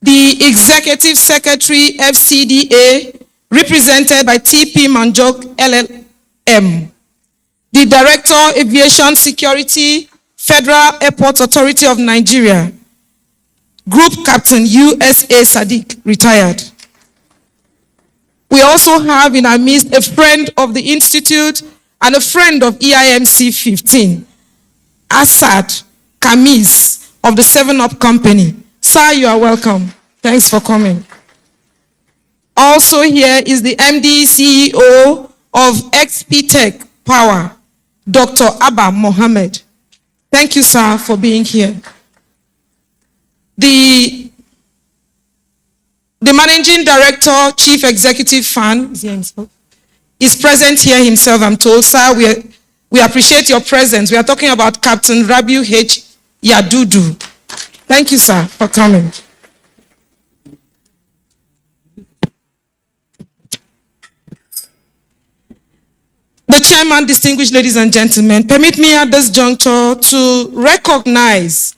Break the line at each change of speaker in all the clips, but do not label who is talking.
the Executive Secretary, FCDA, represented by TP Manjok LLM, the Director, Aviation Security, Federal Airport Authority of Nigeria, Group Captain USA Sadiq, retired. We also have in our midst a friend of the Institute and a friend of EIMC 15, Asad Kamiz of the 7-Up Company. Sir, you are welcome. Thanks for coming. Also here is the MD CEO of XP Tech Power, Dr. Abba Mohammed. Thank you, sir, for being here. The Managing Director, Chief Executive Fan, is present here himself, I'm told. Sir, we appreciate your presence. We are talking about Captain Rabiu H. Yadudu. Thank you, sir, for coming. The chairman, distinguished ladies and gentlemen, permit me at this juncture to recognize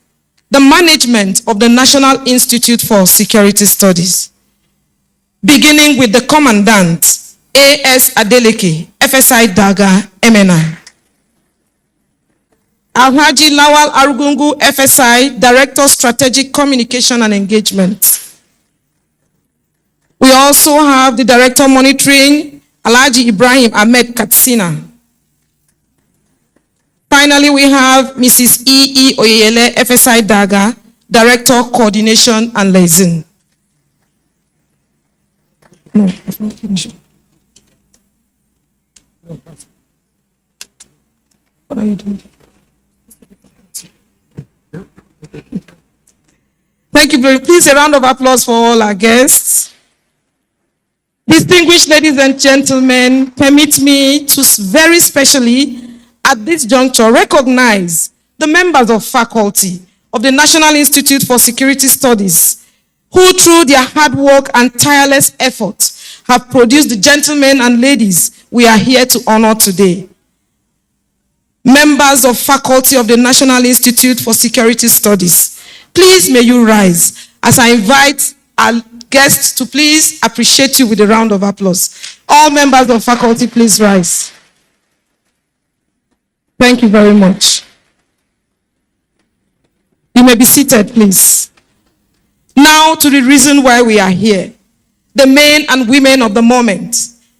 the management of the National Institute for Security Studies, beginning with the Commandant, A.S. Adeleke, FSI Daga, MNI. Alhaji Lawal Arugungu, FSI, Director, Strategic Communication and Engagement. We also have the Director Monitoring, Alhaji Ibrahim Ahmed Katsina. Finally, we have Mrs. E.E. Oyele, FSI Daga, Director, Coordination and Liaison. No, I've not finished. What are you doing? Thank you very much. Please, a round of applause for all our guests. Distinguished ladies and gentlemen, permit me to very specially, at this juncture, recognize the members of faculty of the National Institute for Security Studies, who through their hard work and tireless efforts have produced the gentlemen and ladies we are here to honor today. Members of faculty of the National Institute for Security Studies, please may you rise as I invite our guests to please appreciate you with a round of applause. All members of faculty, please rise. Thank you very much. You may be seated, please. Now to the reason why we are here. The men and women of the moment,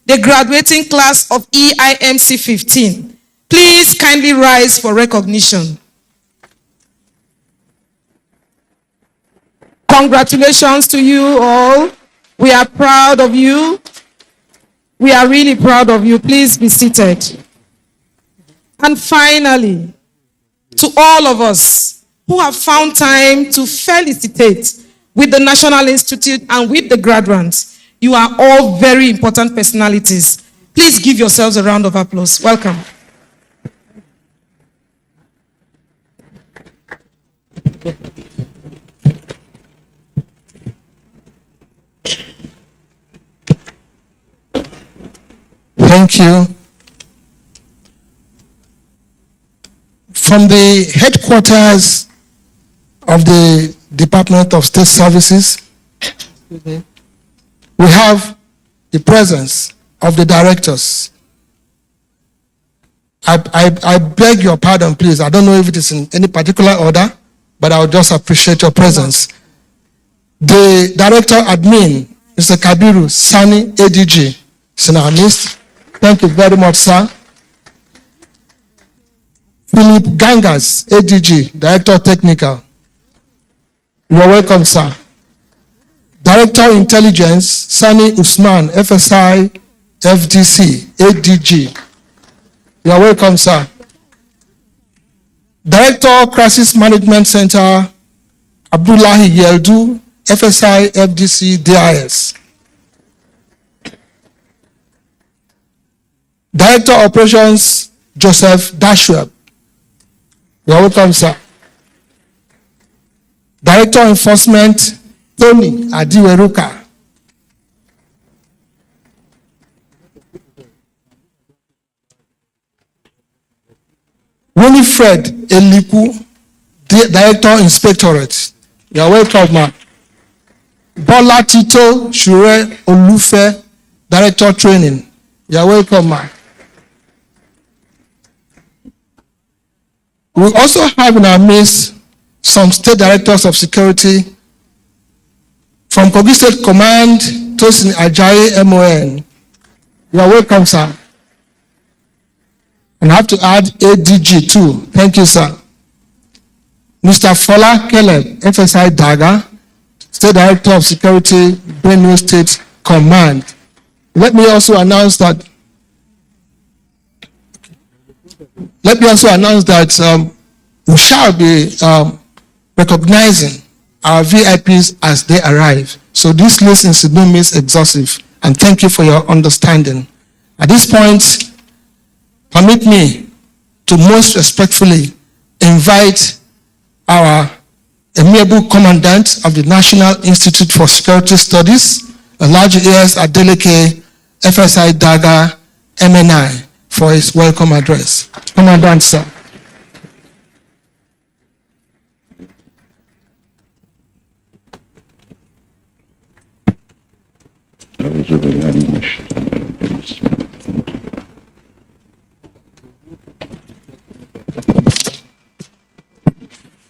the graduating class of EIMC 15. Please kindly rise for recognition. Congratulations to you all. We are proud of you. We are really proud of you. Please be seated. And finally, to all of us who have found time to felicitate with the National Institute and with the graduates, you are all very important personalities. Please give yourselves a round of applause. Welcome.
Thank you. From the headquarters of the Department of State Services, we have the presence of the directors. I beg your pardon, please. I don't know if it is in any particular order, but I would just appreciate your presence. The Director Admin, Mr. Kabiru Sani, ADG, is in our midst. Thank you very much, sir. Philip Gangas, ADG, Director Technical. You are welcome, sir. Director Intelligence, Sani Usman, FSI, FDC, ADG. You are welcome, sir. Director Crisis Management Center, Abdullahi Yeldu, FSI, FDC, DIS. Director Operations, Joseph Dashweb. You are welcome, sir. Director Enforcement, Tony Adiweruka. Winifred Eliku, Director Inspectorate. You are welcome, ma'am. Bola Tito Shure Olufe, Director Training. You are welcome, ma. We also have in our midst some state directors of security from Kogi State Command, Tosin Ajayi MON. You are welcome, sir. And I have to add ADG too. Thank you, sir. Mr. Fola Caleb, FSI Daga, State Director of Security, Benue State Command. Let me also announce that we shall be recognizing our VIPs as they arrive. So this list is no means exhaustive, and thank you for your understanding. At this point, permit me to most respectfully invite our amiable Commandant of the National Institute for Security Studies, Alhaji A.S. Adeleke, FSI Daga, MNI, for his welcome address. Commandant, sir.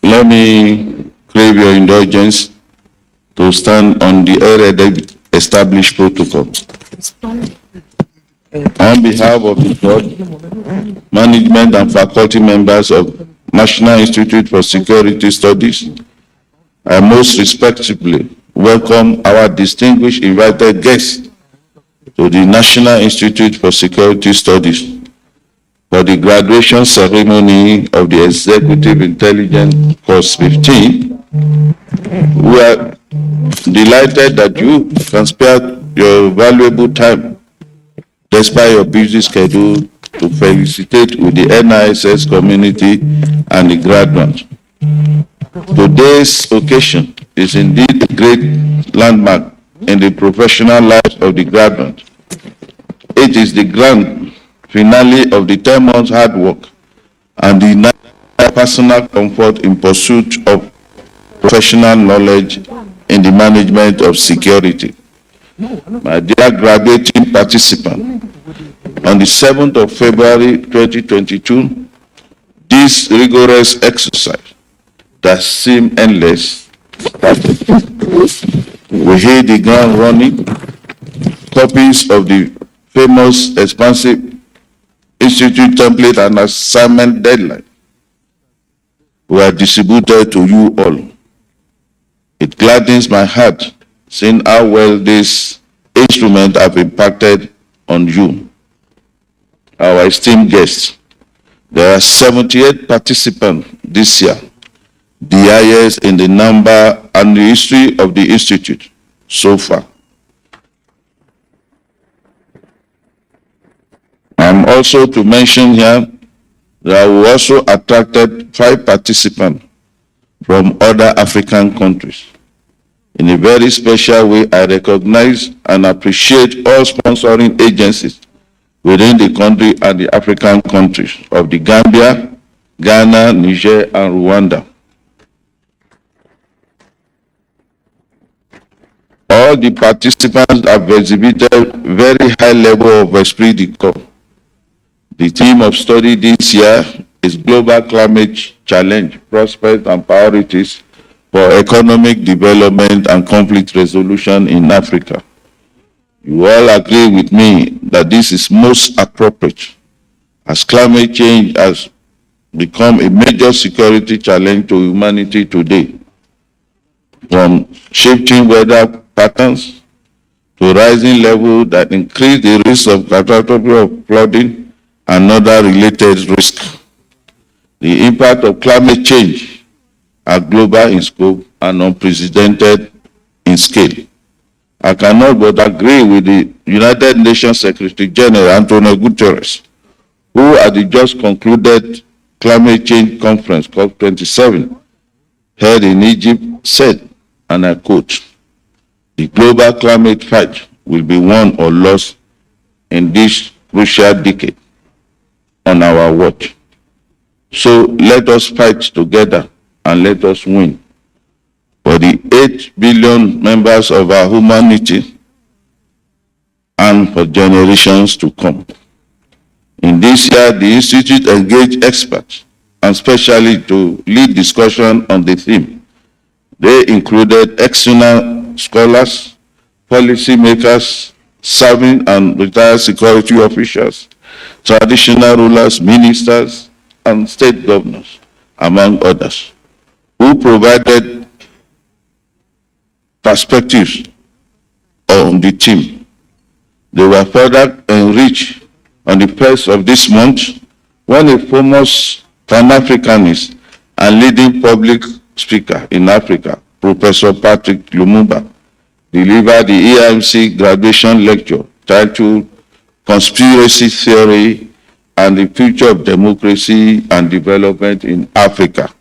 Let me crave your indulgence to stand on the already established protocol. On behalf of the board, management and faculty members of National Institute for Security Studies, I most respectfully welcome our distinguished invited guests to the National Institute for Security Studies for the graduation ceremony of the Executive Intelligence Course 15. We are delighted that you can spare your valuable time despite your busy schedule to felicitate with the NISS community and the graduates. Today's occasion is indeed a great landmark in the professional lives of the graduates. It is the grand finale of the 10 months hard work and the personal comfort in pursuit of professional knowledge in the management of security. My dear graduating participants, on the 7th of February 2022, this rigorous exercise that seemed endless we hit the ground running. Copies of the famous expansive Institute template and assignment deadline were distributed to you all. It gladdens my heart seeing how well this instrument have impacted on you, our esteemed guests. There are 78 participants this year, the highest in the number and the history of the Institute so far. I'm also to mention here that we also attracted 5 participants from other African countries. In a very special way, I recognize and appreciate all sponsoring agencies within the country and the African countries of the Gambia, Ghana, Niger, and Rwanda. All the participants have exhibited very high level of esprit de corps. The theme of study this year is Global Climate Challenge, Prospects and Priorities for Economic Development and Conflict Resolution in Africa. You all agree with me that this is most appropriate as climate change has become a major security challenge to humanity today. From shifting weather patterns to rising levels that increase the risk of catastrophe of flooding and other related risks. The impact of climate change are global in scope and unprecedented in scale. I cannot but agree with the United Nations Secretary General Antonio Guterres, who at the just concluded Climate Change Conference COP27 held in Egypt said, and I quote, "The global climate fight will be won or lost in this crucial decade on our watch. So let us fight together and let us win. For for the 8 billion members of our humanity and for generations to come. In this year, the Institute engaged experts and specialists to lead discussion on the theme. They included external scholars, policymakers, serving and retired security officials, traditional rulers, ministers, and state governors, among others, who provided perspectives on the theme. They were further enriched on the 1st of this month when a famous Pan-Africanist and leading public speaker in Africa, Professor Patrick Lumumba, delivered the EMC graduation lecture titled Conspiracy Theory and the Future of Democracy and Development in Africa.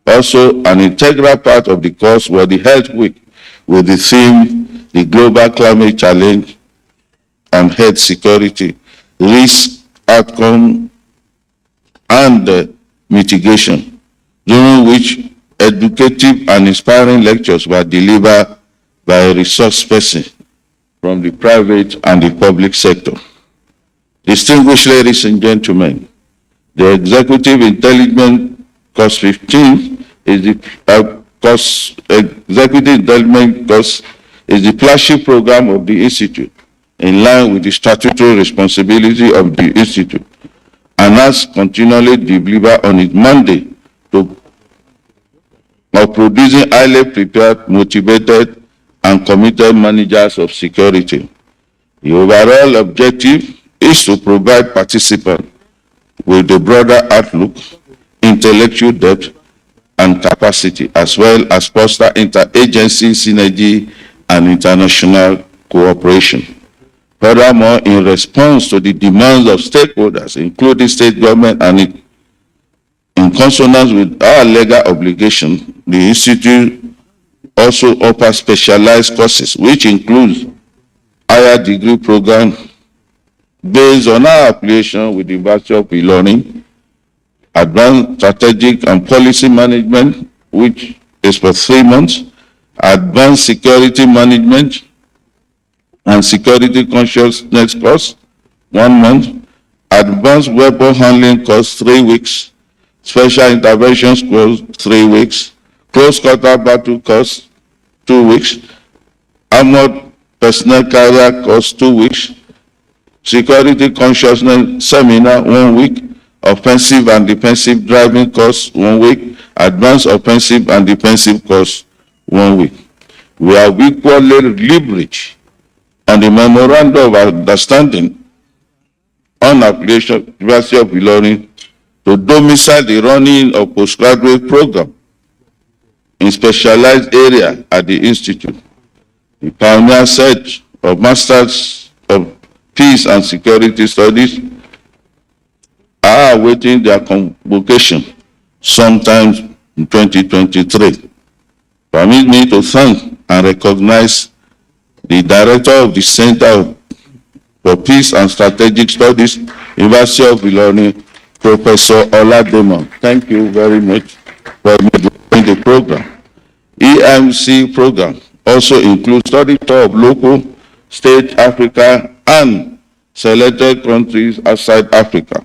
Also, an integral part of the course was the Health Week with the theme, the Global Climate Challenge and Health Security, Risk, Outcome, and Mitigation, during which educative and inspiring lectures were delivered by a resource person from the private and the public sector. Distinguished ladies and gentlemen, the Executive Intelligence Course 15 is the Executive Intelligence Course is the flagship program of the Institute, in line with the statutory responsibility of the Institute, and has continually delivered on its mandate of producing highly prepared, motivated, and committed managers of security. The overall objective is to provide participants with a broader outlook, intellectual depth, and capacity, as well as foster interagency synergy and international cooperation. Furthermore, in response to the demands of stakeholders, including state government, and in consonance with our legal obligation, the Institute also offers specialized courses, which includes higher degree program based on our affiliation with the University of Ilorin, advanced strategic and policy management, which is for 3 months, advanced security management and security consciousness course, 1 month, advanced weapon handling course, 3 weeks, special interventions course, 3 weeks, close quarter battle course, 2 weeks, armored personnel carrier course, 2 weeks, security consciousness seminar, 1 week, offensive and defensive driving course, 1 week, advanced offensive and defensive course, 1 week. We have equally leveraged on the Memorandum of Understanding on application University of Ilorin to domicile the running of postgraduate program in specialized area at the Institute. The pioneer set of Masters of Peace and Security Studies are awaiting their convocation sometime in 2023. Permit me to thank and recognize the Director of the Center for Peace and Strategic Studies, University of Ilorin, Professor Olademo. Thank you very much for delivering the program. EMC program also includes study tour of local, state, Africa, and selected countries outside Africa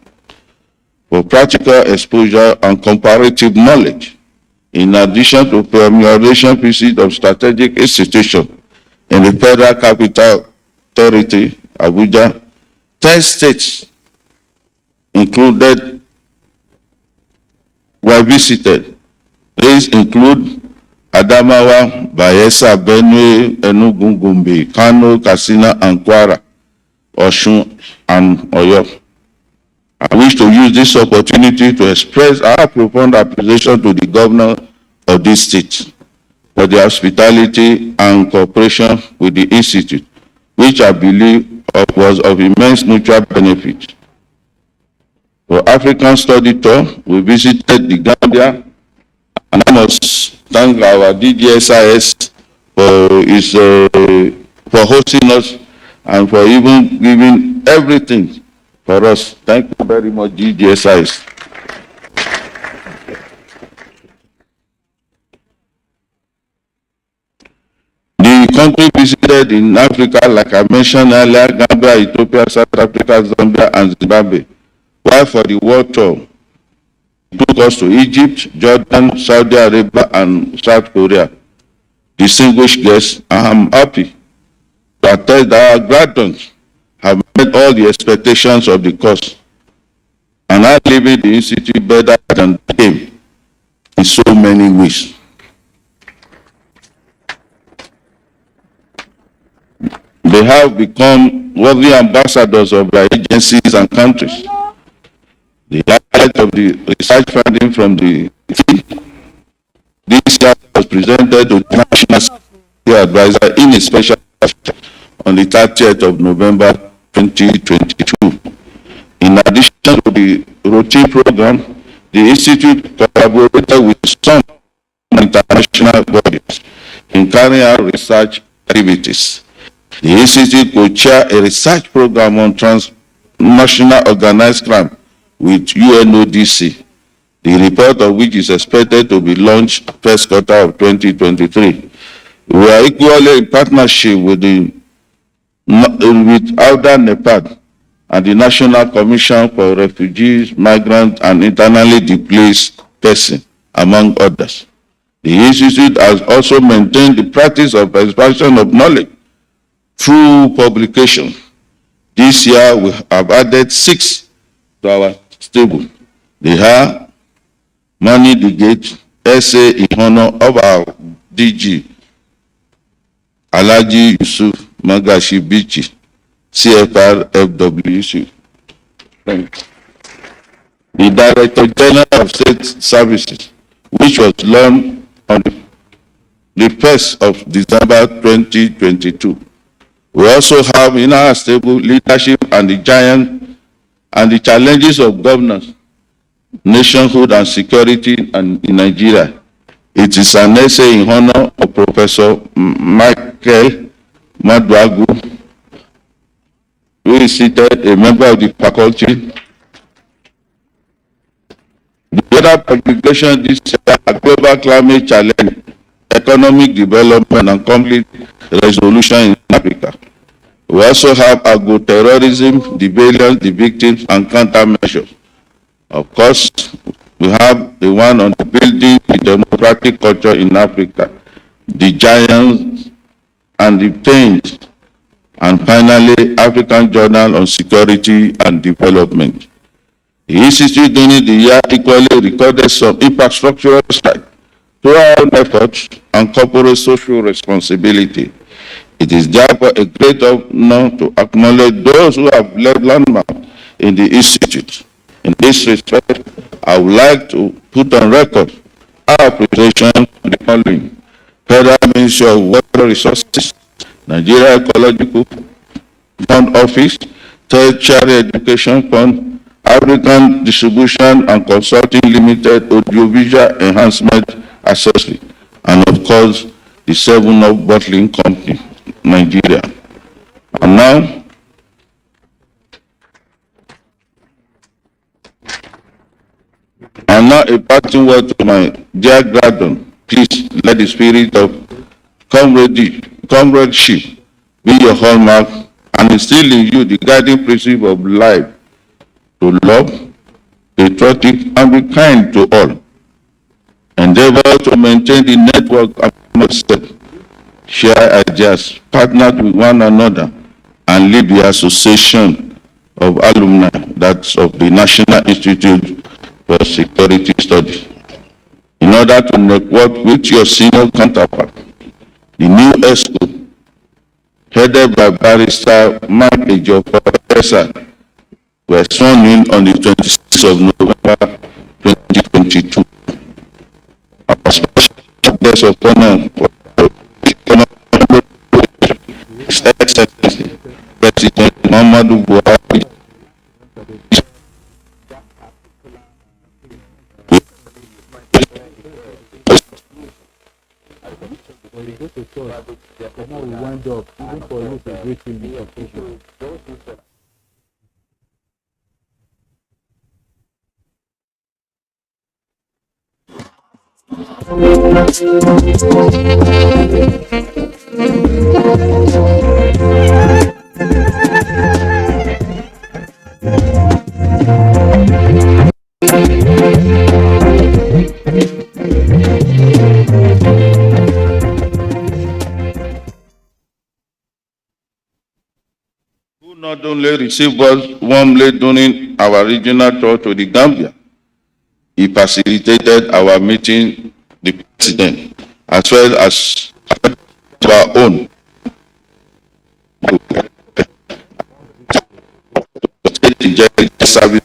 for practical exposure and comparative knowledge, in addition to formulation visit of strategic institutions in the Federal Capital Territory, Abuja. 10 states included were visited. These include Adamawa, Bayelsa, Benue, Enugu, Gombe, Kano, Katsina, and Kwara, Osun, and Oyo. I wish to use this opportunity to express our profound appreciation to the governor of this state for their hospitality and cooperation with the Institute, which I believe was of immense mutual benefit. For African Study Tour, we visited the Gambia, and I must thank our DGSIS for hosting us and for even giving everything for us. Thank you very much, DGSIS. country visited in Africa, like I mentioned earlier, Gambia, Ethiopia, South Africa, Zambia, and Zimbabwe. While for the world tour, he took us to Egypt, Jordan, Saudi Arabia, and South Korea. Distinguished guests, I am happy to attest that our graduates have met all the expectations of the course and are leaving the institute better than they came in so many ways. They have become worthy ambassadors of their agencies and countries. The highlight of the research finding from the team this year was presented to the National Security Advisor in a special session on the 30th of November 2022. In addition to the routine program, the Institute collaborated with some international bodies in carrying out research activities. The Institute will chair a research program on transnational organized crime with UNODC, the report of which is expected to be launched first quarter of 2023. We are equally in partnership with Outer Nepal and the National Commission for Refugees, Migrants, and Internally Displaced Persons, among others. The Institute has also maintained the practice of expansion of knowledge through publication. This year, we have added 6 to our stable. They are Money the Gate, essay in honor of our DG, Alhaji Yusuf Magashi Bichi, CFR FWC. The Director General of State Services, which was launched on the 1st of December 2022. We also have in our stable leadership and the giant and the challenges of governance, nationhood, and security in Nigeria. It is an essay in honor of Professor Michael Madwagu, who is seated, a member of the faculty. The other publication this year are Global Climate Challenge, Economic Development and Conflict Resolution in Africa. We also have agro-terrorism, the valiance, the victims, and countermeasures. Of course, we have the one on the building the democratic culture in Africa, the giants and the pains, and finally, African Journal on Security and Development. The Institute during the year equally recorded some infrastructural strides through our own efforts and corporate social responsibility. It is therefore a great honor to acknowledge those who have left landmark in the Institute. In this respect, I would like to put on record our appreciation for the following: Federal Ministry of Water Resources, Nigeria Ecological Fund Office, Tertiary Education Fund, African Distribution and Consulting Limited, Audiovisual Enhancement Accessory, and of course, the 7-Up Bottling Company, Nigeria. And now a parting word to my dear graduate. Please let the spirit of comradeship be your hallmark and instill in you the guiding principle of life: to love, patriotic, and be kind to all. Endeavor to maintain the network of share ideas, partner with one another, and lead the association of alumni, that's of the National Institute for Security Studies, in order to network with your senior counterpart. The new ESCO, headed by Barrister Mark Ejiofor, were sworn in on the 26th of November 2022. Our special guest of honor for His Excellency President Muhammadu Buhari.
When you go to church, the more we wind up, even for you to greet him in occasion.
not only received us warmly during our regional tour to the Gambia, he facilitated our meeting the president as well as our own state service.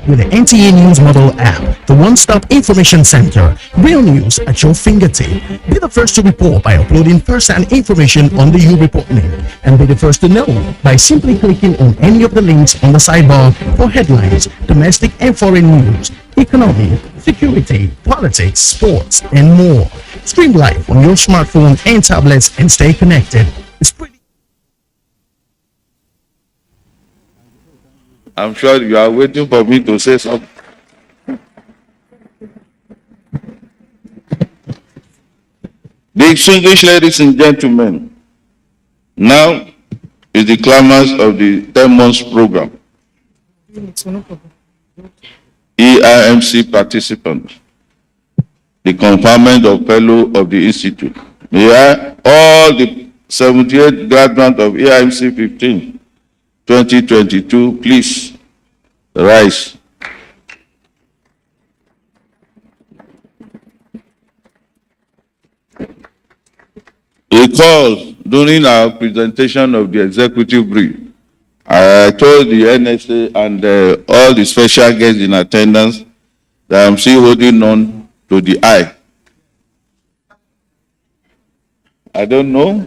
With the NTA News Mobile app, the one-stop information center, real news at your fingertip. Be the first to report by uploading first-hand information on the U-Report link, and be the first to know by simply clicking on any of the links on the sidebar for headlines, domestic and foreign news, economy, security, politics, sports, and more. Stream live on your smartphone and tablets and stay connected. It's pretty.
I'm sure you are waiting for me to say something. Distinguished ladies and gentlemen, now is the climax of the 10 months program. EIMC participants, the conferment of fellow of the institute. May I, all the 78 graduates of EIMC 15, 2022, please rise. Recall during our presentation of the executive brief, I told the NSA and all the special guests in attendance that I'm still holding on to the eye. I don't know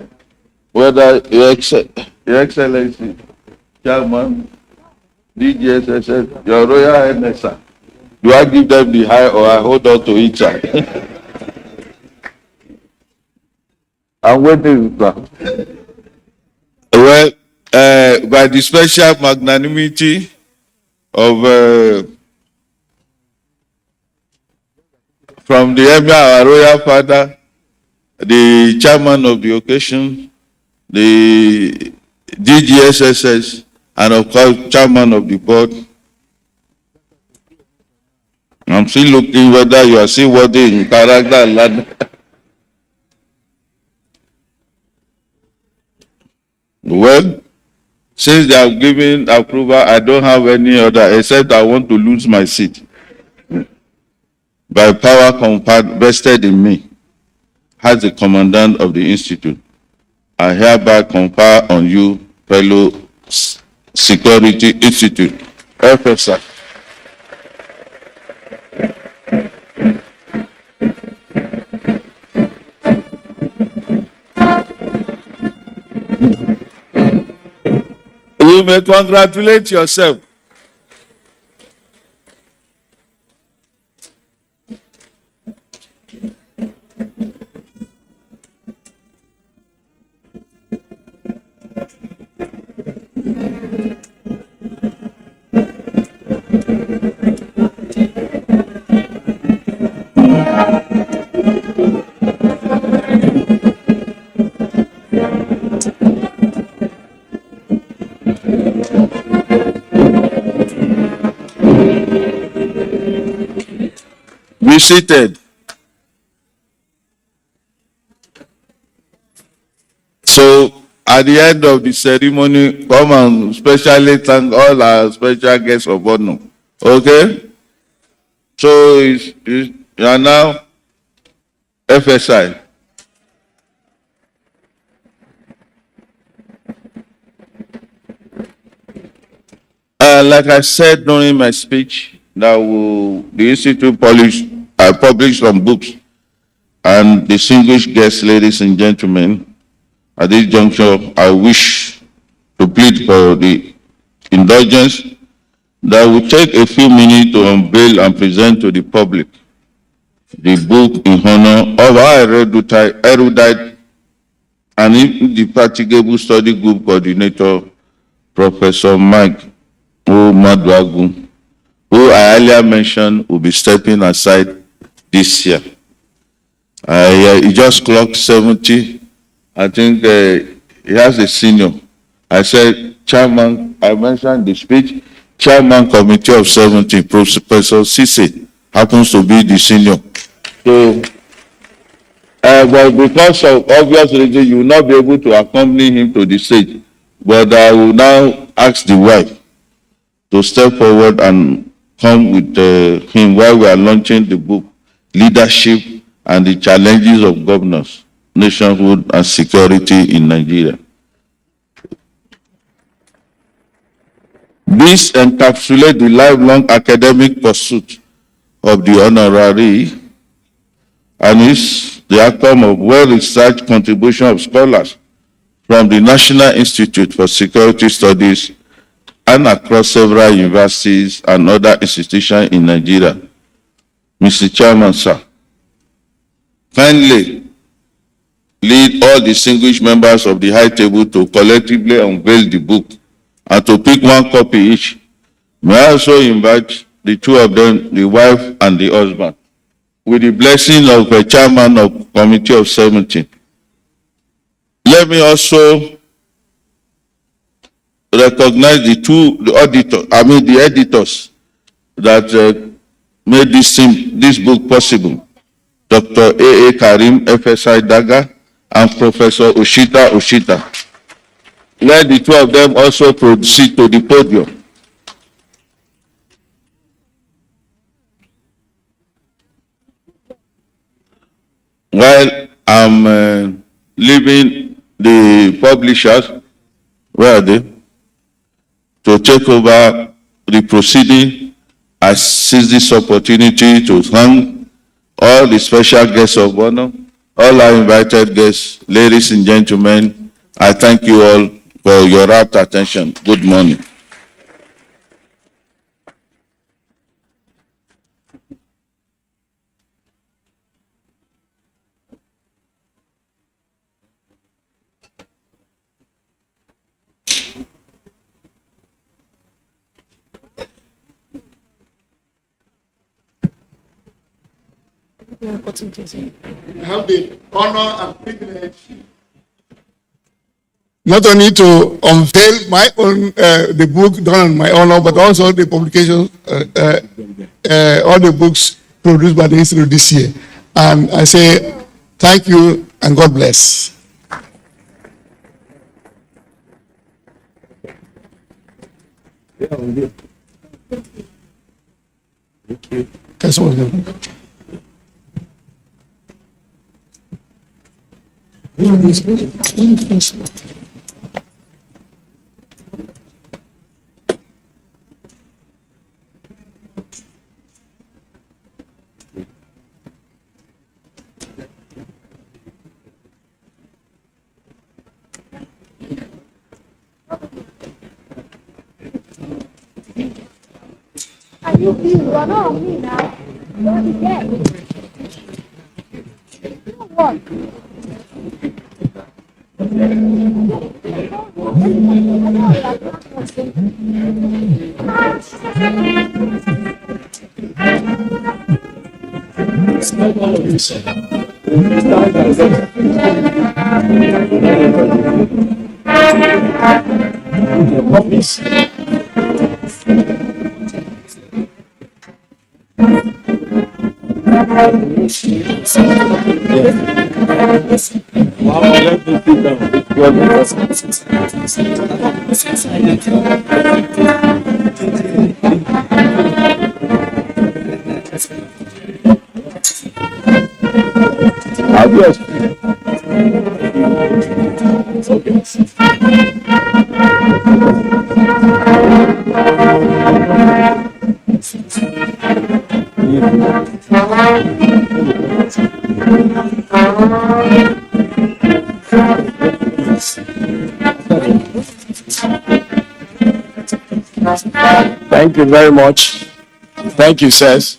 whether Your Excellency, Chairman, DGSSS, Your Royal Highness, do I give them the high or I hold on to each side? I'm waiting, sir. Well, by the special magnanimity of from the Emir, our Royal Father, the Chairman of the occasion, the DGSSS, and of course, Chairman of the board. I'm still looking whether you are still worthy in character and land. Well, since they have given approval, I don't have any other, except I want to lose my seat. By power conferred vested in me, as the Commandant of the Institute, I hereby confer on you, fellow Security Institute officer, You may congratulate yourself. Be seated. So, at the end of the ceremony, come and specially thank all our special guests of honor. Okay? So, you are now FSI. Like I said during my speech, the Institute published some books, and distinguished guests, ladies and gentlemen, at this juncture, I wish to plead for the indulgence that will take a few minutes to unveil and present to the public the book in honor of our erudite and indefatigable study group coordinator, Professor Mike Maduagu, who I earlier mentioned will be stepping aside this year. He just clocked 70. I think he has a senior. I said, Chairman, I mentioned the speech, Chairman Committee of 70, Professor Sise, happens to be the senior. So, but because of obvious reasons, you will not be able to accompany him to the stage. But I will now ask the wife to step forward and come with him while we are launching the book, Leadership and the Challenges of Governance, Nationhood and Security in Nigeria. This encapsulates the lifelong academic pursuit of the honorary and is the outcome of well-researched contribution of scholars from the National Institute for Security Studies and across several universities and other institutions in Nigeria. Mr. Chairman, sir, kindly lead all distinguished members of the High Table to collectively unveil the book and to pick one copy each. May I also invite the two of them, the wife and the husband, with the blessing of the chairman of Committee of 70. Let me also recognize the editors that made this book possible. Dr. A.A. Karim, FSI Daga, and Professor Oshita. Let the two of them also proceed to the podium. While I'm leaving the publishers, where are they? To take over the proceeding, I seize this opportunity to thank all the special guests of honor, all our invited guests, ladies and gentlemen. I thank you all for your rapt attention. Good morning.
I have the honor and privilege not only to unveil my own the book done on my honor, but also the publication, all the books produced by the Institute this year. And I say thank you and God bless.
You are not on me now. You are the dead. You know what?
Thank you very much. Thank you, sirs.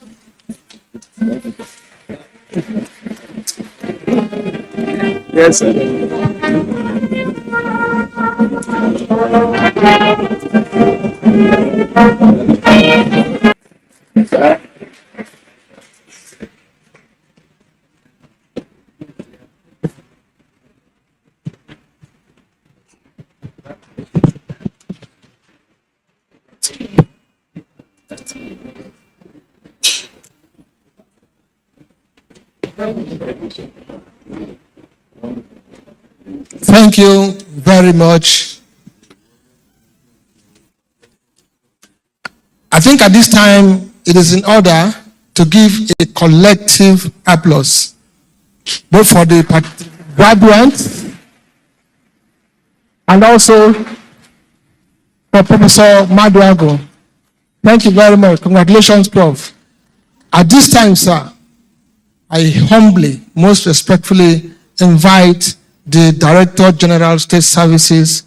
Yes, sir.
Thank you very much. I think at this time it is in order to give a collective applause both for the graduates and also for Professor Maduago. Thank you very much. Congratulations, Prof. At this time, sir, I humbly, most respectfully invite the Director General State Services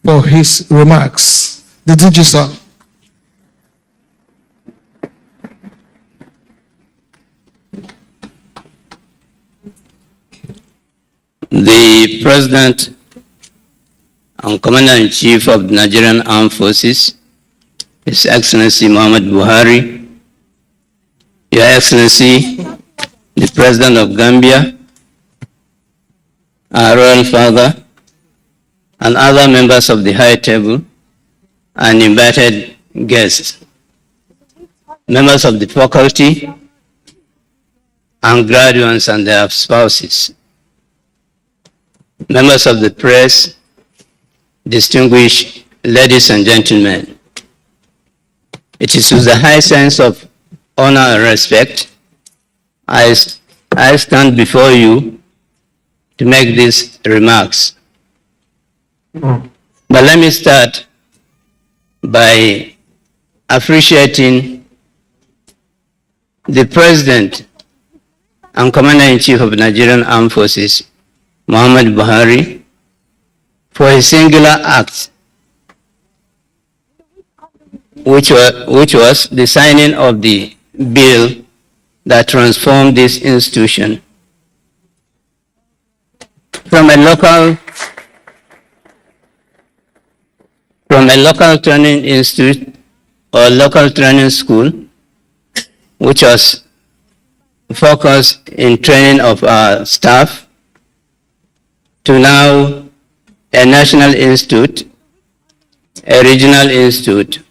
for his remarks. The DG, sir.
The President and Commander-in-Chief of the Nigerian Armed Forces, His Excellency Muhammad Buhari, Your Excellency, the President of Gambia, our Royal Father, and other members of the High Table, and invited guests, members of the faculty, and graduates and their spouses, members of the press, distinguished ladies and gentlemen. It is with a high sense of honor and respect I stand before you to make these remarks. But let me start by appreciating the President and Commander-in-Chief of the Nigerian Armed Forces, Muhammad Buhari, for his singular act, which was the signing of the bill that transformed this institution from a local training institute or local training school, which was focused in training of our staff, to now a national institute, a regional institute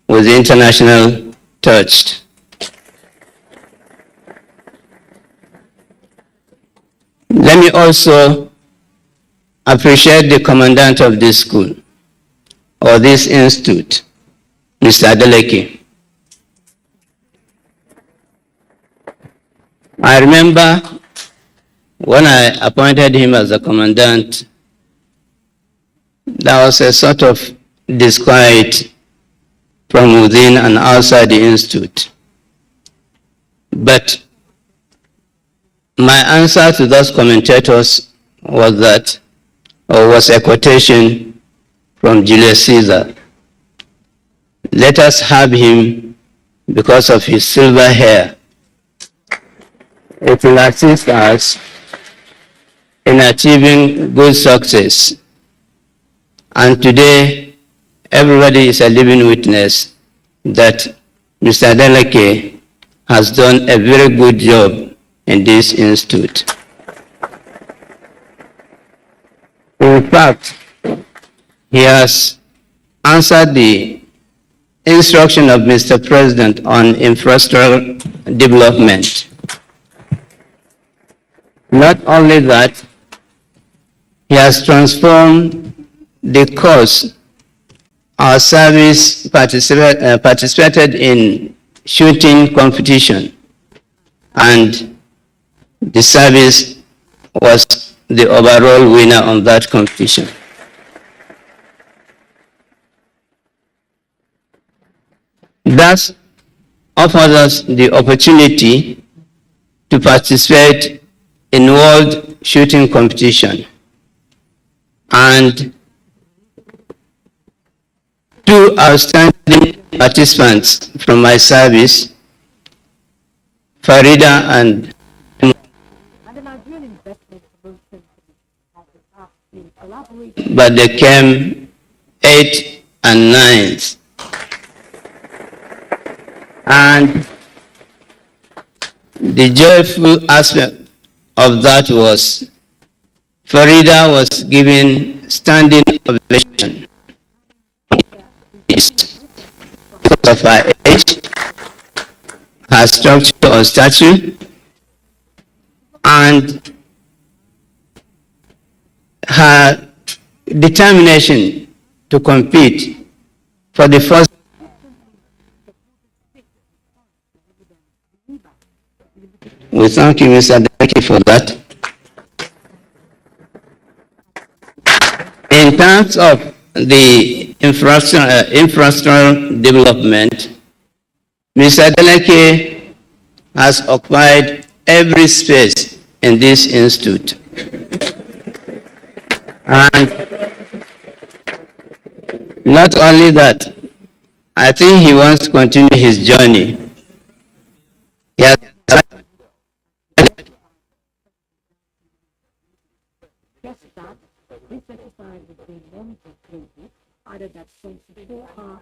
with international touch. Let me also appreciate the Commandant of this school or this institute, Mr. Adeleke. I remember when I appointed him as a Commandant, there was a sort of disquiet from within and outside the institute. But my answer to those commentators was a quotation from Julius Caesar. Let us have him because of his silver hair. It will assist us in achieving good success. And today, everybody is a living witness that Mr. Adeleke has done a very good job in this institute. In fact, he has answered the instruction of Mr. President on infrastructure development. Not only that, he has transformed the course. Our service participated in shooting competition, and the service was the overall winner on that competition. Thus, offers us the opportunity to participate in world shooting competition. And two outstanding participants from my service, Farida and
And the Nigerian investment promotion has been collaborating.
but they came 8th and 9th. And the joyful aspect of that was Farida was given standing ovation because of her age, her structure or stature, and her determination to compete for the first. We thank you, Mr. Adeleke, for that. In terms of the infrastructure development, Mr. Adeleke has occupied every space in this institute. And not only that, I think he wants to continue his journey. He has
Just that, this exercise has been monitored, added that 24 are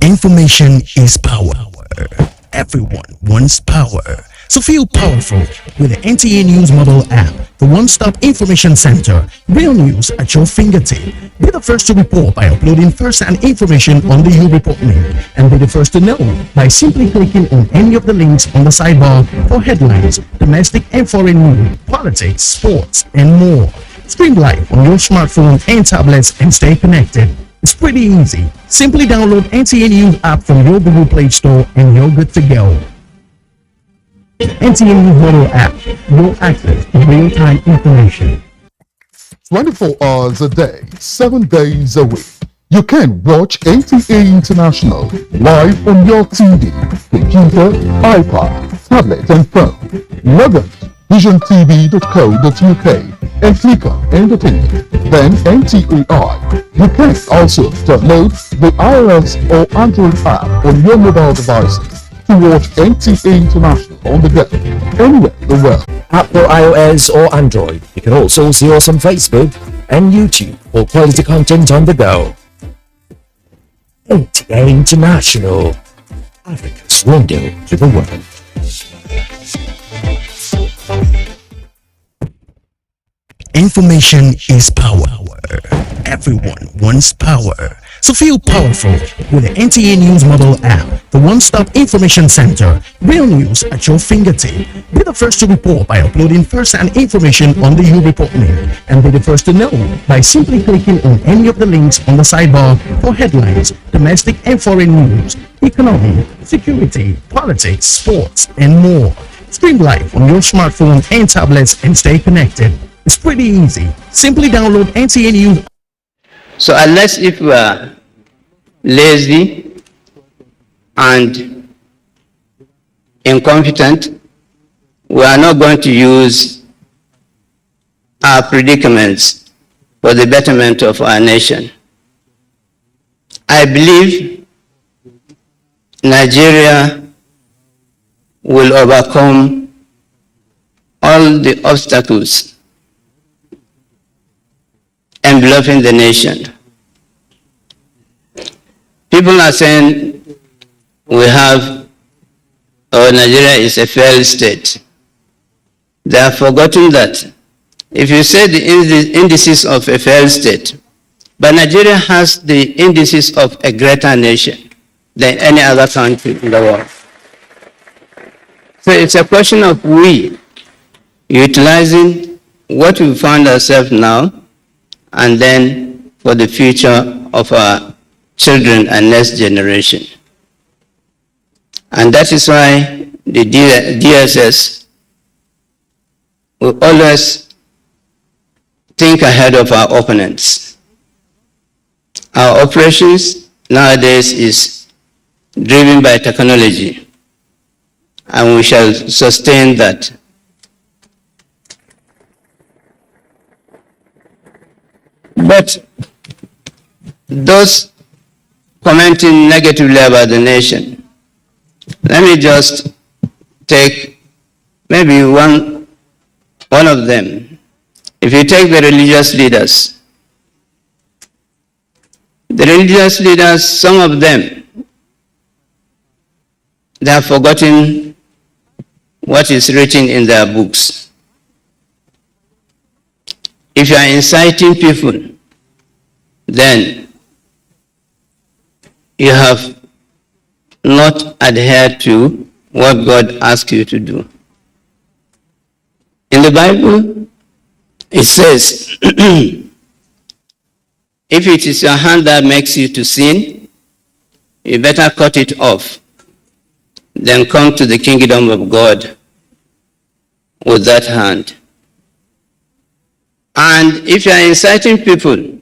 Information is power. Everyone wants power. So feel powerful with the NTA News Mobile app, the one-stop information center. Real news at your fingertip. Be the first to report by uploading first-hand information on the You Report link, and be the first to know by simply clicking on any of the links on the sidebar for headlines, domestic and foreign news, politics, sports, and more. Stream live on your smartphone and tablets and stay connected. It's pretty easy. Simply download NTA News app from your Google Play Store and you're good to go. NTA News Mobile app, your access to real-time information.
24 hours a day, 7 days a week. You can watch NTA International live on your TV, computer, iPad, tablet and phone. Log on to visiontv.co.uk and click on Entertainment, then NTAI. You can also download the iOS or Android app on your mobile devices to watch NTA International on the go, anywhere in the world.
App for iOS or Android. You can also see us on Facebook and YouTube for quality content on the go. NTA International, Africa's window to the world.
Information is power. Everyone wants power. So feel powerful with the NTA News Mobile app, the one-stop information center. Real news at your fingertip. Be the first to report by uploading first-hand information on the You Report link, and be the first to know by simply clicking on any of the links on the sidebar for headlines, domestic and foreign news, economy, security, politics, sports, and more. Stream live on your smartphone and tablets and stay connected. It's pretty easy. Simply download NTA News.
So unless if we are lazy and incompetent, we are not going to use our predicaments for the betterment of our nation. I believe Nigeria will overcome all the obstacles enveloping the nation. People are saying Nigeria is a failed state. They have forgotten that if you say the indices of a failed state, but Nigeria has the indices of a greater nation than any other country in the world. So it's a question of we utilizing what we find ourselves now and then for the future of our children and next generation. And that is why the DSS will always think ahead of our opponents. Our operations nowadays is driven by technology, and we shall sustain that. But those commenting negatively about the nation, let me just take maybe one of them. If you take the religious leaders, some of them, they have forgotten what is written in their books. If you are inciting people, then you have not adhered to what God asks you to do. In the Bible, it says, if it is your hand that makes you to sin, you better cut it off, then come to the kingdom of God with that hand. And if you are inciting people,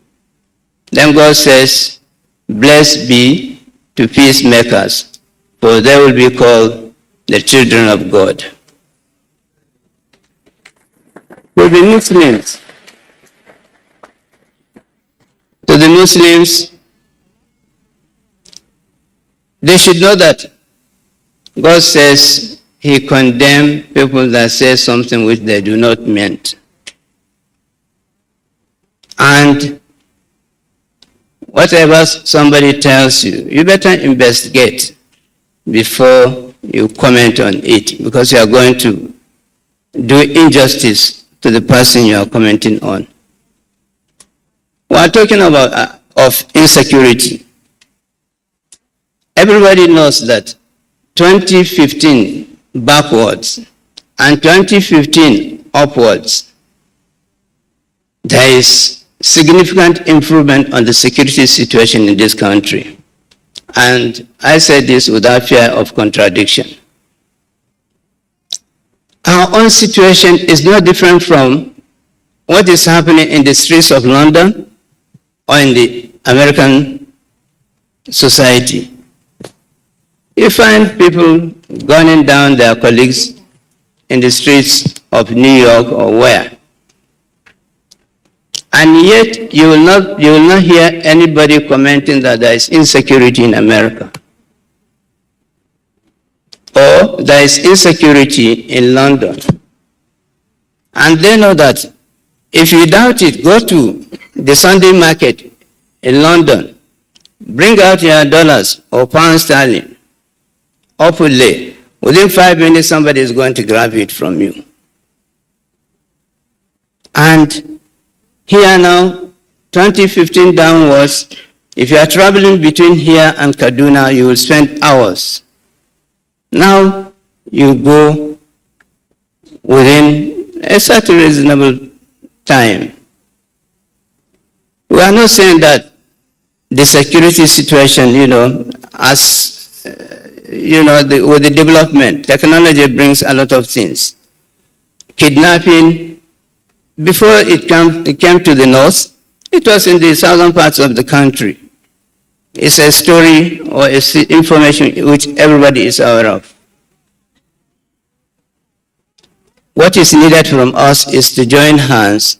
then God says, blessed be to peacemakers, for they will be called the children of God. To the Muslims, they should know that God says he condemns people that say something which they do not mean. And whatever somebody tells you, you better investigate before you comment on it, because you are going to do injustice to the person you are commenting on. We are talking about of insecurity. Everybody knows that 2015 backwards and 2015 upwards, there is significant improvement on the security situation in this country. And I say this without fear of contradiction. Our own situation is no different from what is happening in the streets of London or in the American society. You find people gunning down their colleagues in the streets of New York or where. And yet you will not hear anybody commenting that there is insecurity in America, or there is insecurity in London. And they know that if you doubt it, go to the Sunday market in London, bring out your dollars or pound sterling, openly. Within 5 minutes, somebody is going to grab it from you. And here now, 2015 downwards, if you are traveling between here and Kaduna, you will spend hours. Now you go within a certain reasonable time. We are not saying that the security situation, as with the development, technology brings a lot of things. Kidnapping, before it came to the north, it was in the southern parts of the country. It's a story or information which everybody is aware of. What is needed from us is to join hands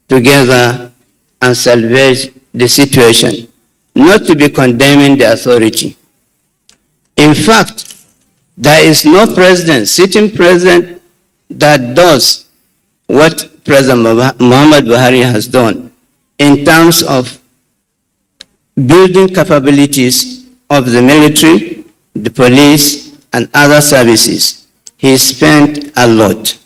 together and salvage the situation, not to be condemning the authority. In fact, there is no president, sitting president, that does what President Muhammad Buhari has done in terms of building capabilities of the military, the police, and other services. He spent a lot.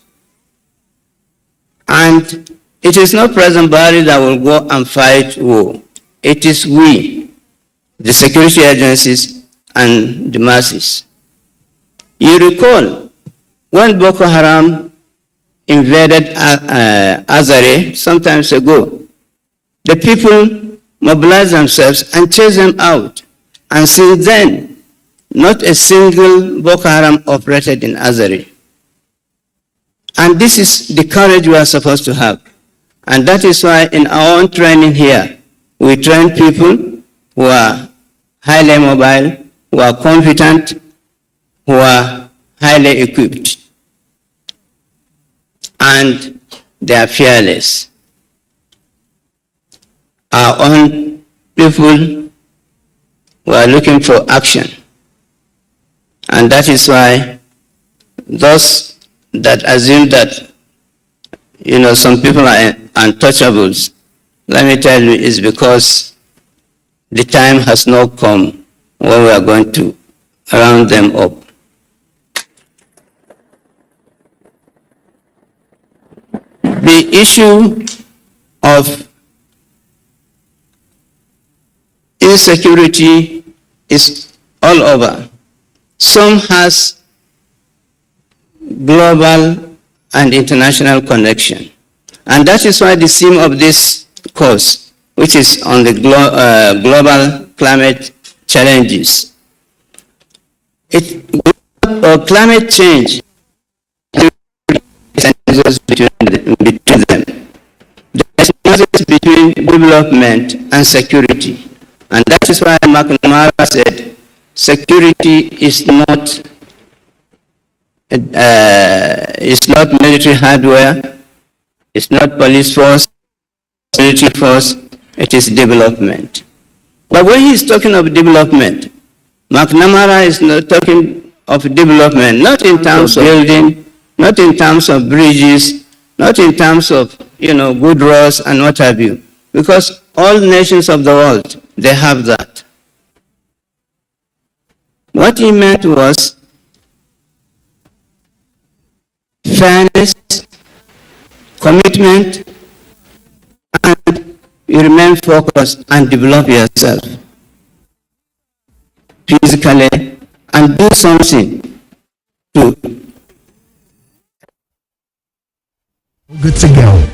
And it is not President Buhari that will go and fight war. It is we, the security agencies, and the masses. You recall when Boko Haram invaded Azare some time ago, the people mobilized themselves and chased them out. And since then, not a single Boko Haram operated in Azare. And this is the courage we are supposed to have. And that is why in our own training here, we train people who are highly mobile, who are competent, who are highly equipped. And they are fearless. Our own people who are looking for action. And that is why those that assume that, some people are untouchables, let me tell you, it's because the time has not come when we are going to round them up. The issue of insecurity is all over. Some has global and international connection. And that is why the theme of this course, which is on the global climate challenges, climate change is between them. There is nexus between development and security. And that is why McNamara said, security is not military hardware, it's not police force, military force, it is development. But when he's talking of development, McNamara is not talking of development, not in terms of building, not in terms of bridges, not in terms of, good roads and what have you. Because all nations of the world, they have that. What he meant was fairness, commitment, and you remain focused and develop yourself physically and do something to.
Good to go.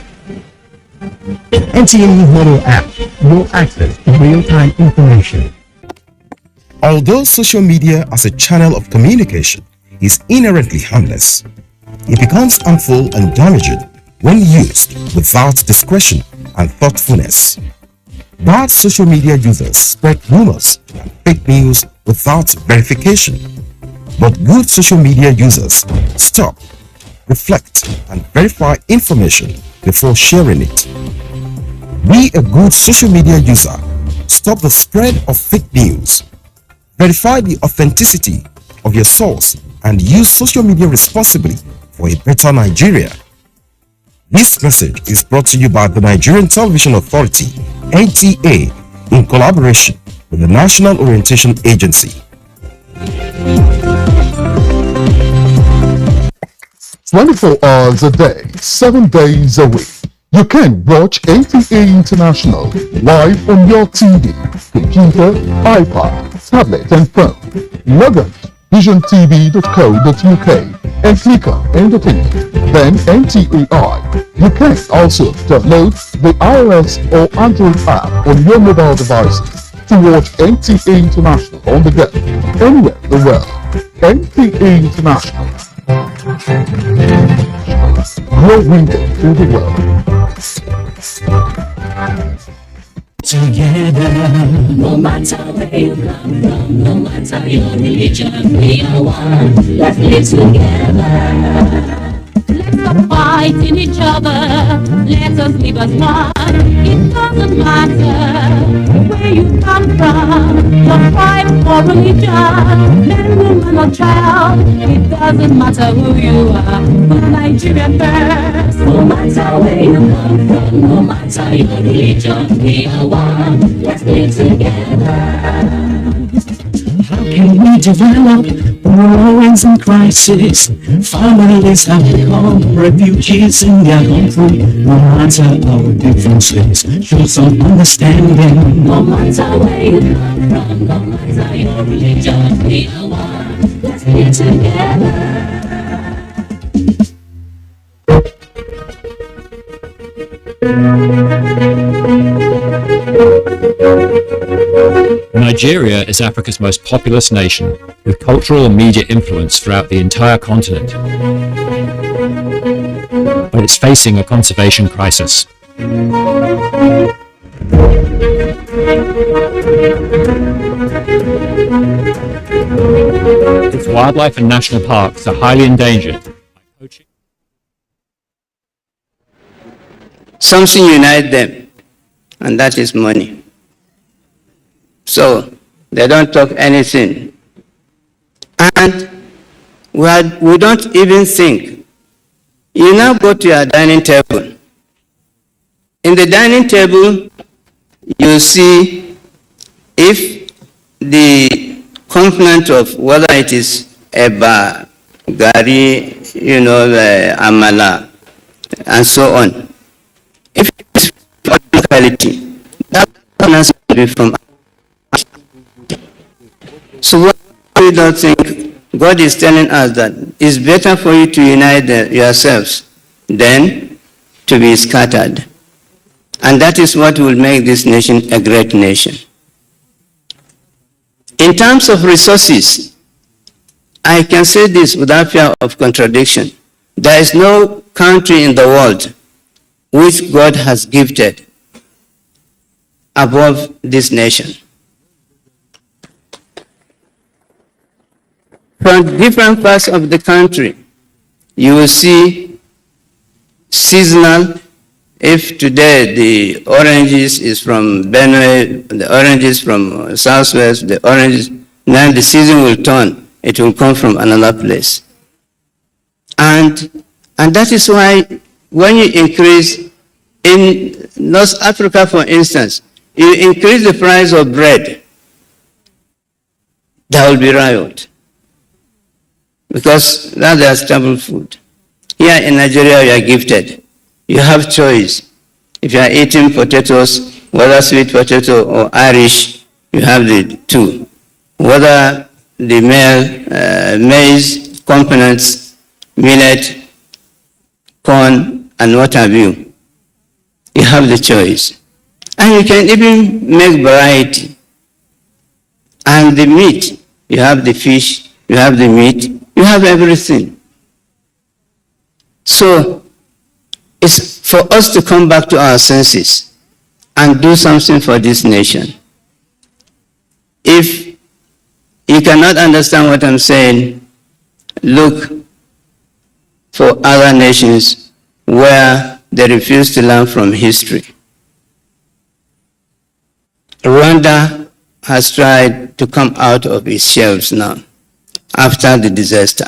NTA News Model app will access to real-time information.
Although social media as a channel of communication is inherently harmless, it becomes harmful and damaging when used without discretion and thoughtfulness. Bad social media users spread rumors and fake news without verification. But good social media users stop, reflect, and verify information before sharing it. Be a good social media user. Stop the spread of fake news. Verify the authenticity of your source and use social media responsibly for a better Nigeria. This message is brought to you by the Nigerian Television Authority, NTA, in collaboration with the National Orientation Agency.
24 hours a day, 7 days a week. You can watch NTA International live on your TV, computer, iPad, tablet and phone. Log on to visiontv.co.uk and click on Entertainment, then NTAI. You can also download the iOS or Android app on your mobile devices to watch NTA International on the go, anywhere in the world. NTA International. Your window to the world.
Together, no matter where you come from, no matter your religion, we are one. Let's live together. Lift up fighting each other. Let us live as one. It doesn't matter where you come from, your tribe or religion, man, woman or child. It doesn't matter who you are. Put Nigerian first. No matter where you come from, no matter your religion, we are one. Let's be together.
How can we develop wars and crisis? Families have become refugees in their country. No matter our differences, show some understanding.
No matter where you come from, no matter your religion, we are one. Let's be together.
Nigeria is Africa's most populous nation, with cultural and media influence throughout the entire continent. But it's facing a conservation crisis. Its wildlife and national parks are highly endangered.
Something unites them, and that is money. So they don't talk anything. And we don't even think. You now go to your dining table. In the dining table, you see if the component of whether it is eba, gari, amala, and so on. If it is from locality, that component will be from. So what we don't think, God is telling us that it's better for you to unite yourselves than to be scattered. And that is what will make this nation a great nation. In terms of resources, I can say this without fear of contradiction. There is no country in the world which God has gifted above this nation. From different parts of the country, you will see seasonal. If today the oranges is from Benue, the oranges from Southwest, the oranges, now the season will turn. It will come from another place. And that is why when you increase, in North Africa, for instance, you increase the price of bread, there will be riot. Because now they are stable food. Here in Nigeria, you are gifted. You have choice. If you are eating potatoes, whether sweet potato or Irish, you have the two. Whether the maize components, millet, corn, and what have you, you have the choice. And you can even make variety. And the meat, you have the fish, you have the meat, you have everything. So it's for us to come back to our senses and do something for this nation. If you cannot understand what I'm saying, look for other nations where they refuse to learn from history. Rwanda has tried to come out of its shells now after the disaster.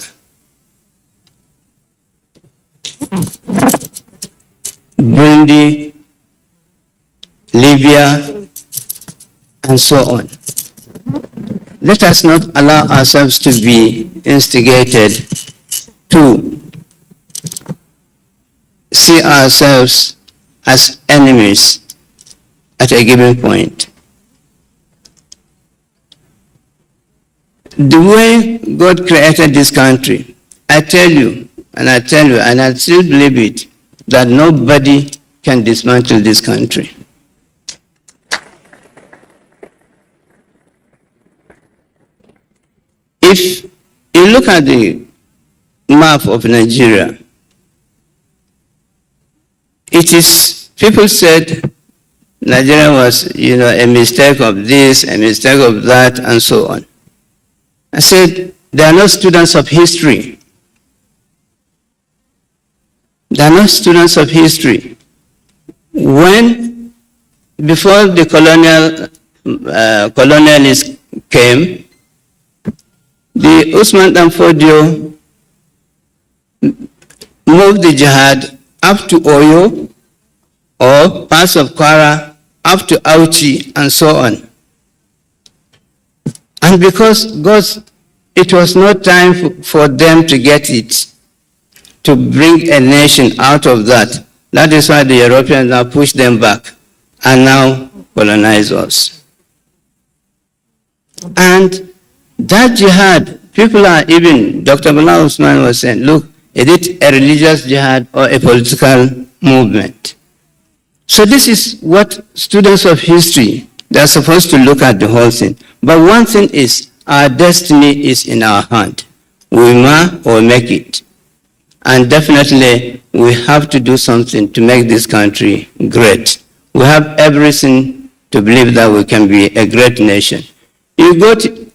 Burundi, Libya, and so on. Let us not allow ourselves to be instigated to see ourselves as enemies at a given point. The way God created this country, I tell you, and I still believe it, that nobody can dismantle this country. If you look at the map of Nigeria, it is, people said Nigeria was, a mistake of this, a mistake of that, and so on. I said, they are not students of history. They are not students of history. When, before the colonialists came, the Usman Dan Fodio moved the jihad up to Oyo or parts of Kwara up to Auchi and so on. And because it was not time for them to get it, to bring a nation out of that. That is why the Europeans now push them back and now colonize us. And that jihad, people are even, Dr. Bala Usman was saying, look, is it a religious jihad or a political movement? So this is what students of history, they're supposed to look at the whole thing. But one thing is, our destiny is in our hand. We may or make it. And definitely, we have to do something to make this country great. We have everything to believe that we can be a great nation. You go to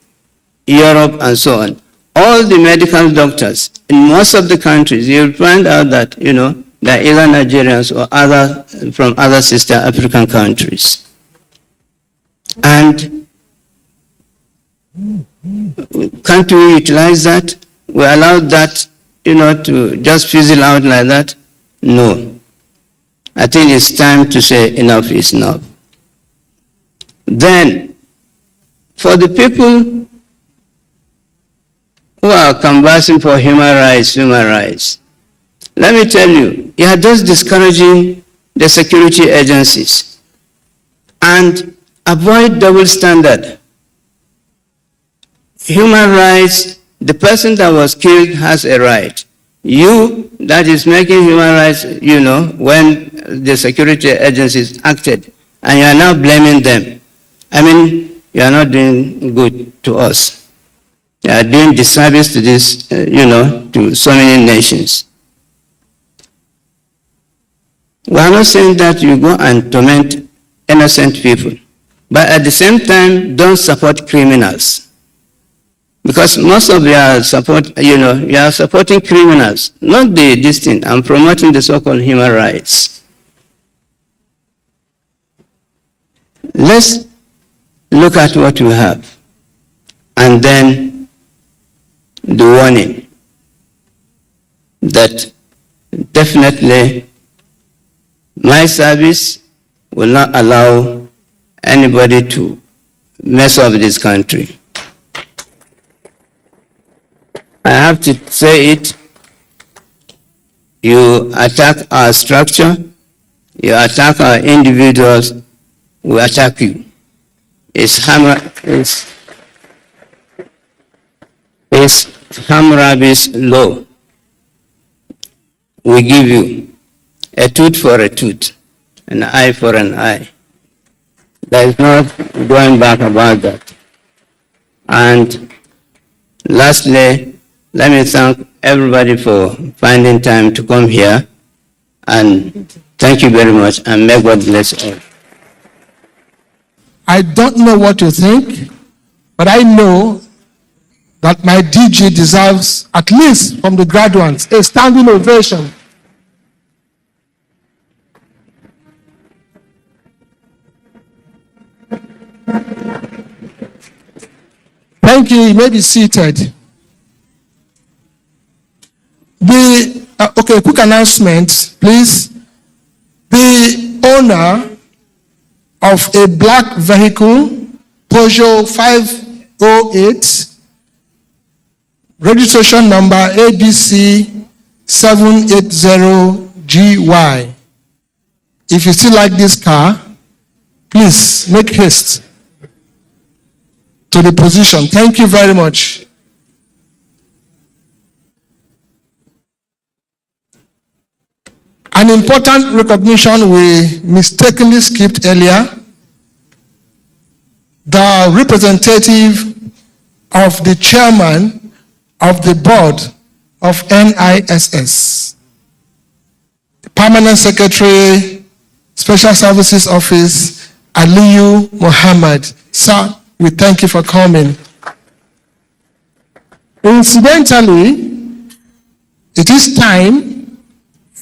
Europe and so on, all the medical doctors in most of the countries, you'll find out that, they're either Nigerians or from other sister African countries. And can't we utilize that? We allow that, to just fizzle out like that? No. I think it's time to say enough is enough. Then, for the people who are canvassing for human rights, let me tell you, you are just discouraging the security agencies and avoid double standard. Human rights, the person that was killed has a right. You, that is making human rights, when the security agencies acted, and you are now blaming them. I mean, you are not doing good to us. You are doing disservice to this, to so many nations. We are not saying that you go and torment innocent people, but at the same time, don't support criminals. Because most of your support, you are supporting criminals, not this thing, and promoting the so-called human rights. Let's look at what we have, and then the warning that definitely my service will not allow anybody to mess up this country. I have to say it. You attack our structure, you attack our individuals, we attack you. It's Hammurabi's law. We give you a tooth for a tooth, an eye for an eye. There is no going back about that. And lastly, let me thank everybody for finding time to come here, and thank you very much, and may God bless all.
I don't know what you think, but I know that my DG deserves, at least from the graduates, a standing ovation. Thank you. You may be seated. Okay, quick announcement, please. The owner of a black vehicle, Peugeot 508, registration number ABC 780GY. If you still like this car, please make haste to the position. Thank you very much. An important recognition we mistakenly skipped earlier. The representative of the chairman of the board of NISS, Permanent Secretary, Special Services Office, Aliyu Muhammad. Sir, we thank you for coming. Incidentally, it is time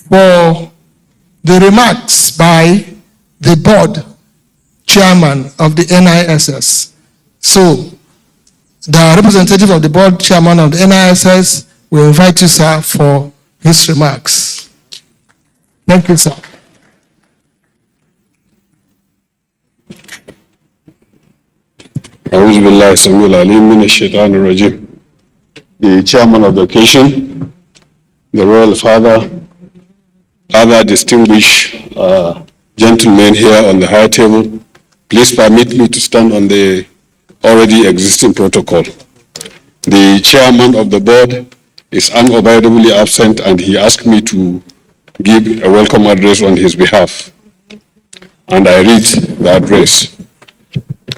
for the remarks by the board chairman of the NISS. So, the representative of the board chairman of the NISS will invite you, sir, for his remarks. Thank you, sir.
أعوذ بالله السميع العليم من الشيطان الرجيم. The chairman of the occasion, the royal father, other distinguished gentlemen here on the high table, please permit me to stand on the already existing protocol. The chairman of the board is unavoidably absent, and he asked me to give a welcome address on his behalf. And I read the address.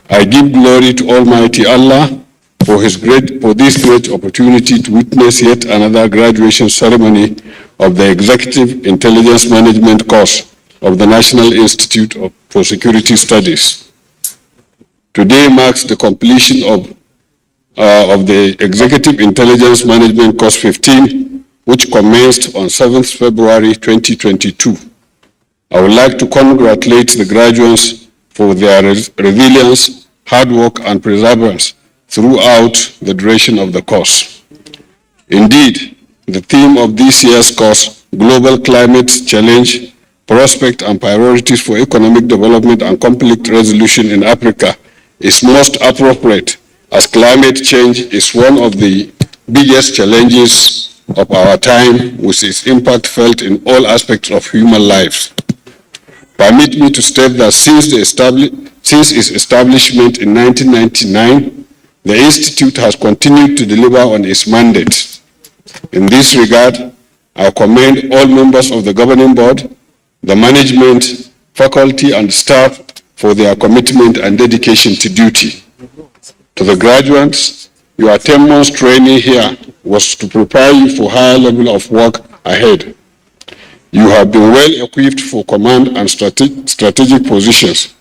I give glory to Almighty Allah for this great opportunity to witness yet another graduation ceremony of the Executive Intelligence Management course of the National Institute for Security Studies. Today marks the completion of the Executive Intelligence Management course 15, which commenced on 7th February 2022. I would like to congratulate the graduates for their resilience, hard work, and perseverance throughout the duration of the course. Indeed, the theme of this year's course, Global Climate Challenge, Prospect and Priorities for Economic Development and Conflict Resolution in Africa, is most appropriate, as climate change is one of the biggest challenges of our time, with its impact felt in all aspects of human lives. Permit me to state that since its establishment in 1999, the Institute has continued to deliver on its mandate. In this regard, I commend all members of the governing board, the management, faculty, and staff for their commitment and dedication to duty. To the graduates, your 10 months training here was to prepare you for higher level of work ahead. You have been well equipped for command and strategic positions.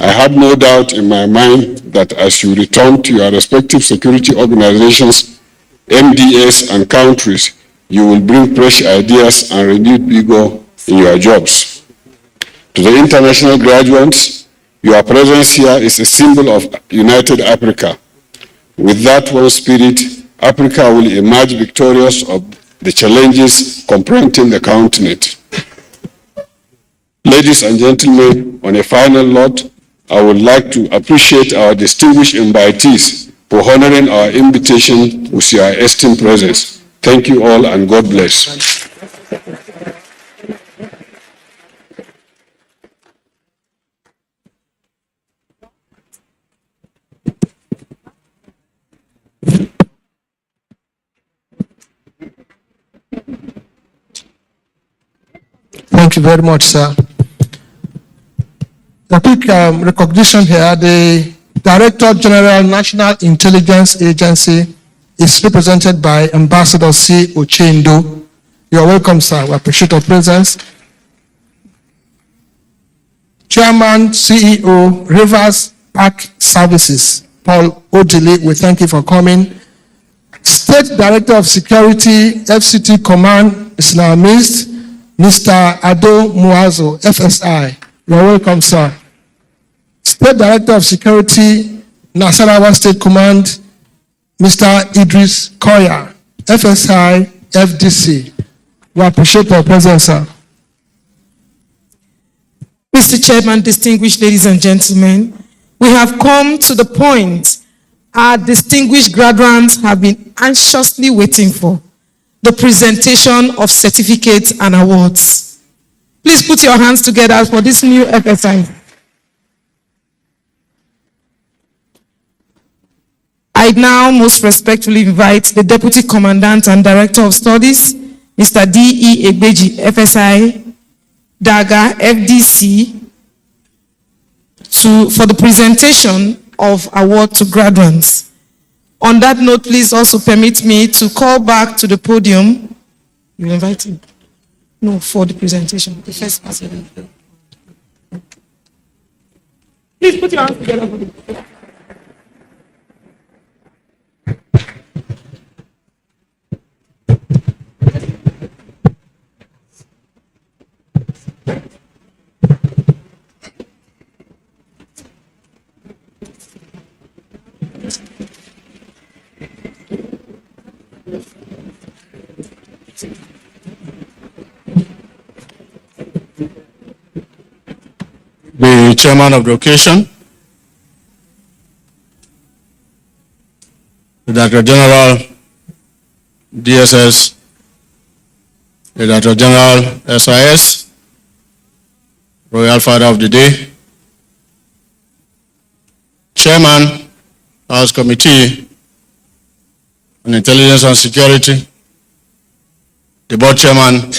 I have no doubt in my mind that as you return to your respective security organizations, MDAs, and countries, you will bring fresh ideas and renewed vigor in your jobs. To the international graduates, your presence here is a symbol of united Africa. With that one spirit, Africa will emerge victorious of the challenges confronting the continent. Ladies and gentlemen, on a final note, I would like to appreciate our distinguished invitees for honoring our invitation with your esteemed presence. Thank you all, and God bless.
Thank you very much, sir. A quick recognition here. The Director General, National Intelligence Agency is represented by Ambassador C. Ochendo. You are welcome, sir. We appreciate your presence. Chairman, CEO, Rivers Park Services, Paul Odili, we thank you for coming. State Director of Security, FCT Command, is in our midst, Mr. Ado Muazo, FSI. You are welcome, sir. State Director of Security, Nasarawa State Command, Mr. Idris Koya, FSI, FDC. We appreciate your presence, sir.
Mr. Chairman, distinguished ladies and gentlemen, we have come to the point our distinguished graduates have been anxiously waiting for: the presentation of certificates and awards. Please put your hands together for this new FSI. I now most respectfully invite the Deputy Commandant and Director of Studies, Mr. D.E. Egbeji, FSI, Daga, FDC, for the presentation of award to graduates. On that note, please also permit me to call back to the podium. You invite him? No, for the presentation. The first person. Please put your hands together for the
The chairman of the occasion, the Director General, DSS, the Director General, SIS, Royal Father of the Day, Chairman, House Committee on Intelligence and Security, the Board Chairman,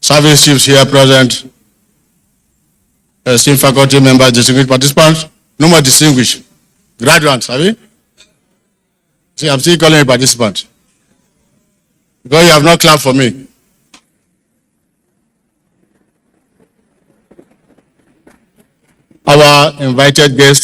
Service Chiefs here present, esteemed faculty members, distinguished participants, no more distinguished, graduates, have you? See, I'm still calling a participant. Because you have not clapped for me. Our invited guests,